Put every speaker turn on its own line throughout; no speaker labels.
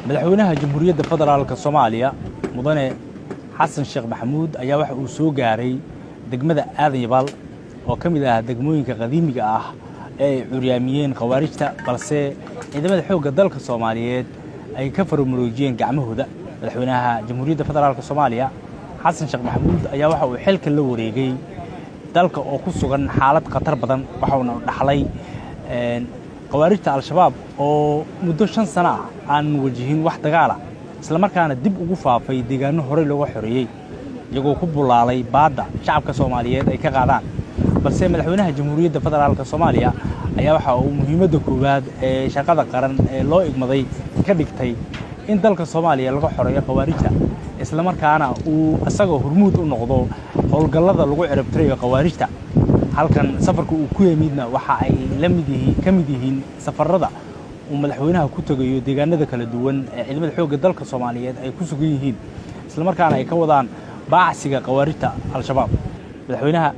madaxweynaha jamhuuriyadda federaalka Soomaaliya mudane xasan sheekh maxamuud ayaa waxa uu soo gaaray degmada Aadan Yabaal oo kamid ah degmooyinka qadiimiga ah ee curyaamiyeen khawaarijta balse ciidamada xoogga dalka Soomaaliyeed ay ka farmaroojiyeen gacmahooda madaxweynaha jamhuuriyadda federaalka Soomaaliya xasan sheekh maxamuud ayaa waxa uu xilka la wareegay dalka oo ku sugan xaalad khatar badan waxa uu dhaxlay khawaarijta al-shabaab oo muddo 5 sano aan wajihin wax dagaal ah isla markaana dib ugu faafay deegaano hore looga xoreeyay iyagoo ku bulaalay baadda shacabka Soomaaliyeed ay ka qaadaan balse madaxweynaha jamhuuriyadda federaalka Soomaaliya ayaa waxa uu muhiimadda koowaad ee shaqada qaran ee loo igmaday ka dhigtay in dalka Soomaaliya laga xoreeyo khawaarijta isla markaana uu asagoo hormuud u noqdo howlgallada lagu ciribtirayo khawaarijta halkan safarku uu ku yimidna waxa ay ka mid yihiin safarada uu madaxweynaha ku tagayo deegaanada kala duwan ee ciidamada xoogga dalka Soomaaliyeed ay ku sugan yihiin isla markaana ay ka wadaan baacsiga khawaarijta al-shabaab madaxweynaha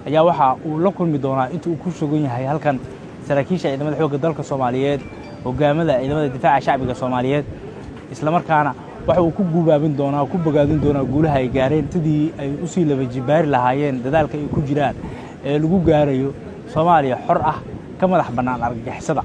ayaa waxa uu la kulmi doonaa intuu ku sugan yahay halkan saraakiisha ciidamada xoogga dalka Soomaaliyeed hogaamada ciidamada difaaca shacbiga Soomaaliyeed isla markaana waxa uu ku guubaabin doonaa ku bogaadin doonaa guulaha ay gaareen sidii ay u sii laba jibaari lahaayeen dadaalka ay ku jiraan ee lagu gaarayo Soomaaliya xor ah ka madax bannaan argagixisada